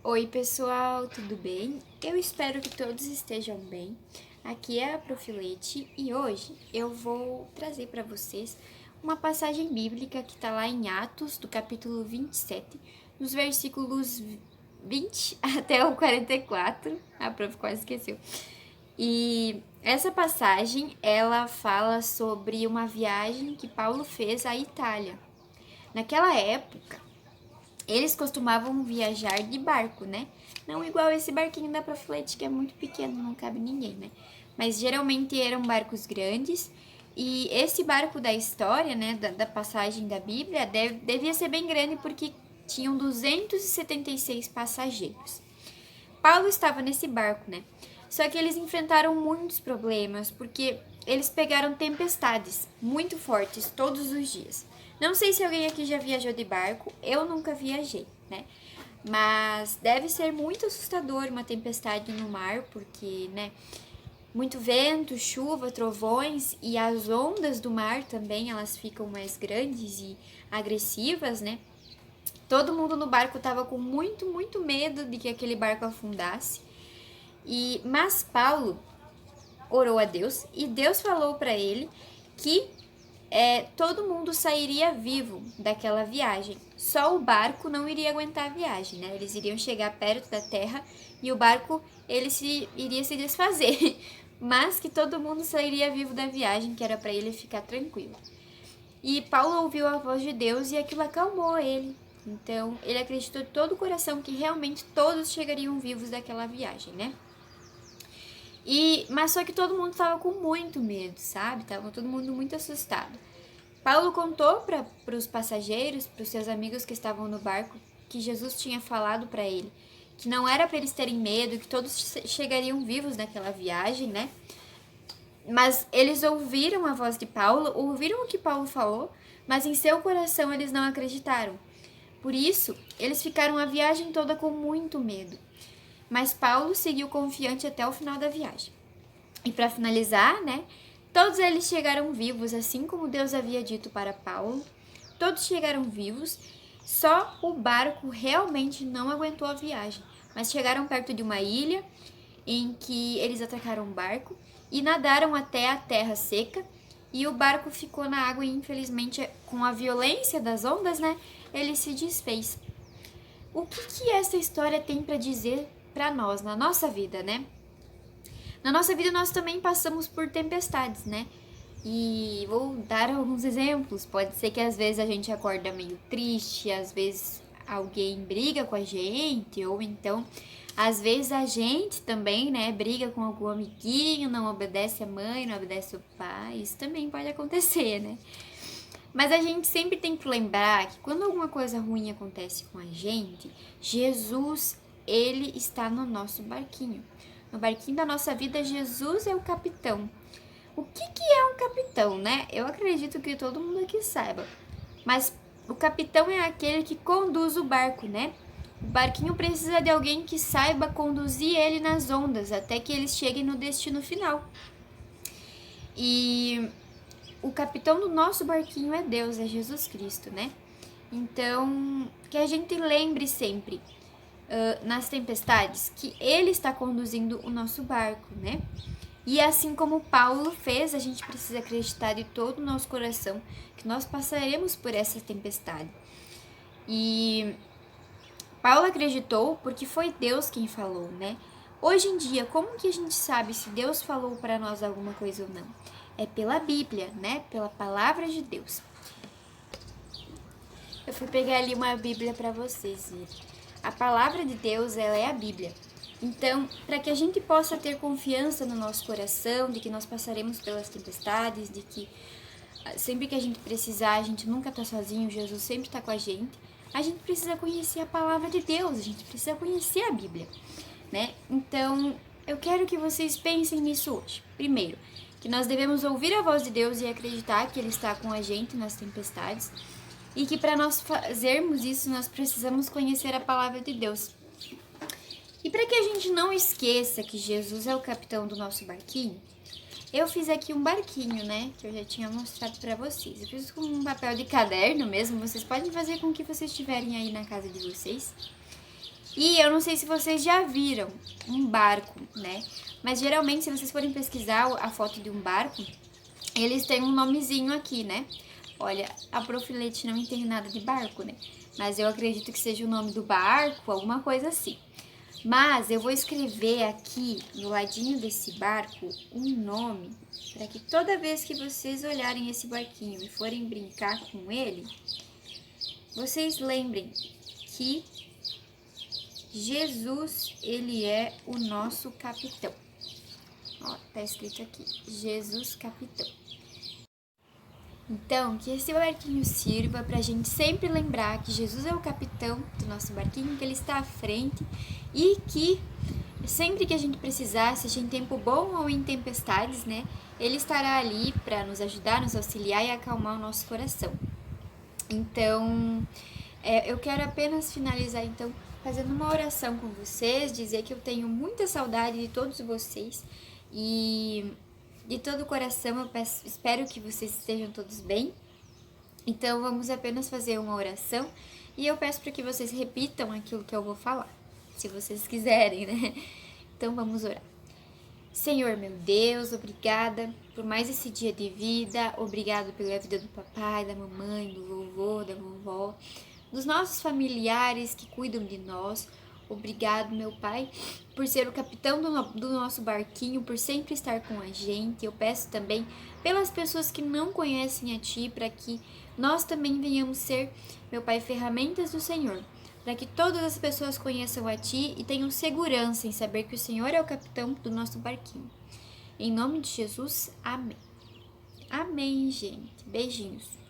Oi pessoal, tudo bem? Eu espero que todos estejam bem. Aqui é a Profilete e hoje eu vou trazer para vocês uma passagem bíblica que está lá em Atos, do capítulo 27, nos versículos 20 até o 44. A prof quase esqueceu. E essa passagem, ela fala sobre uma viagem que Paulo fez à Itália. Naquela época, eles costumavam viajar de barco, né? Não igual esse barquinho da Profilete, que é muito pequeno, não cabe ninguém, né? Mas geralmente eram barcos grandes. E esse barco da história, né, da passagem da Bíblia, devia ser bem grande porque tinham 276 passageiros. Paulo estava nesse barco, né? Só que eles enfrentaram muitos problemas porque eles pegaram tempestades muito fortes todos os dias. Não sei se alguém aqui já viajou de barco, eu nunca viajei, né? Mas deve ser muito assustador uma tempestade no mar, porque, né? Muito vento, chuva, trovões e as ondas do mar também, elas ficam mais grandes e agressivas, né? Todo mundo no barco estava com muito medo de que aquele barco afundasse. Mas Paulo orou a Deus e Deus falou para ele que todo mundo sairia vivo daquela viagem. Só o barco não iria aguentar a viagem, né? Eles iriam chegar perto da terra e o barco iria se desfazer. Mas que todo mundo sairia vivo da viagem, que era para ele ficar tranquilo. E Paulo ouviu a voz de Deus e aquilo acalmou ele. Então, ele acreditou de todo o coração que realmente todos chegariam vivos daquela viagem, né? Mas só que todo mundo estava com muito medo, sabe? Tava todo mundo muito assustado. Paulo contou para os passageiros, para os seus amigos que estavam no barco, que Jesus tinha falado para ele que não era para eles terem medo, que todos chegariam vivos naquela viagem, né? Mas eles ouviram a voz de Paulo, ouviram o que Paulo falou, mas em seu coração eles não acreditaram. Por isso, eles ficaram a viagem toda com muito medo. Mas Paulo seguiu confiante até o final da viagem. E para finalizar, né, todos eles chegaram vivos, assim como Deus havia dito para Paulo. Todos chegaram vivos, só o barco realmente não aguentou a viagem. Mas chegaram perto de uma ilha em que eles atracaram um barco e nadaram até a terra seca. E o barco ficou na água e, infelizmente, com a violência das ondas, né, ele se desfez. O que essa história tem para dizer para nós, na nossa vida, né? Na nossa vida nós também passamos por tempestades, né? E vou dar alguns exemplos. Pode ser que às vezes a gente acorda meio triste, às vezes alguém briga com a gente, ou então às vezes a gente também, né, briga com algum amiguinho, não obedece a mãe, não obedece o pai. Isso também pode acontecer, né? Mas a gente sempre tem que lembrar que quando alguma coisa ruim acontece com a gente, Jesus, ele está no nosso barquinho. No barquinho da nossa vida, Jesus é o capitão. O que é um capitão, né? Eu acredito que todo mundo aqui saiba. Mas o capitão é aquele que conduz o barco, né? O barquinho precisa de alguém que saiba conduzir ele nas ondas até que eles cheguem no destino final. E o capitão do nosso barquinho é Deus, é Jesus Cristo, né? Então, que a gente lembre sempre, nas tempestades, que Ele está conduzindo o nosso barco, né? E assim como Paulo fez, a gente precisa acreditar de todo o nosso coração que nós passaremos por essa tempestade. E Paulo acreditou porque foi Deus quem falou, né? Hoje em dia, como que a gente sabe se Deus falou para nós alguma coisa ou não? É pela Bíblia, né? Pela palavra de Deus. Eu fui pegar ali uma Bíblia para vocês verem. A palavra de Deus, ela é a Bíblia. Então, para que a gente possa ter confiança no nosso coração, de que nós passaremos pelas tempestades, de que sempre que a gente precisar, a gente nunca está sozinho, Jesus sempre está com a gente precisa conhecer a palavra de Deus, a gente precisa conhecer a Bíblia, né? Então, eu quero que vocês pensem nisso hoje. Primeiro, que nós devemos ouvir a voz de Deus e acreditar que Ele está com a gente nas tempestades, e que para nós fazermos isso, nós precisamos conhecer a palavra de Deus. E para que a gente não esqueça que Jesus é o capitão do nosso barquinho, eu fiz aqui um barquinho, né, que eu já tinha mostrado para vocês. Eu fiz com um papel de caderno mesmo, vocês podem fazer com o que vocês tiverem aí na casa de vocês. E eu não sei se vocês já viram um barco, né? Mas geralmente, se vocês forem pesquisar a foto de um barco, eles têm um nomezinho aqui, né? Olha, a Profilete não entende nada de barco, né? Mas eu acredito que seja o nome do barco, alguma coisa assim. Mas eu vou escrever aqui, no ladinho desse barco, um nome, para que toda vez que vocês olharem esse barquinho e forem brincar com ele, vocês lembrem que Jesus, ele é o nosso capitão. Ó, tá escrito aqui, Jesus capitão. Então, que esse barquinho sirva pra gente sempre lembrar que Jesus é o capitão do nosso barquinho, que ele está à frente e que sempre que a gente precisar, seja em tempo bom ou em tempestades, né, ele estará ali para nos ajudar, nos auxiliar e acalmar o nosso coração. Então, eu quero apenas finalizar então fazendo uma oração com vocês, dizer que eu tenho muita saudade de todos vocês e de todo o coração eu espero que vocês estejam todos bem. Então vamos apenas fazer uma oração e eu peço para que vocês repitam aquilo que eu vou falar, se vocês quiserem, né? Então vamos orar. Senhor, meu Deus, obrigada por mais esse dia de vida, obrigado pela vida do papai, da mamãe, do vovô, da vovó, dos nossos familiares que cuidam de nós. Obrigado, meu Pai, por ser o capitão do nosso barquinho, por sempre estar com a gente. Eu peço também pelas pessoas que não conhecem a Ti, para que nós também venhamos ser, meu Pai, ferramentas do Senhor, para que todas as pessoas conheçam a Ti e tenham segurança em saber que o Senhor é o capitão do nosso barquinho. Em nome de Jesus, amém. Amém, gente. Beijinhos.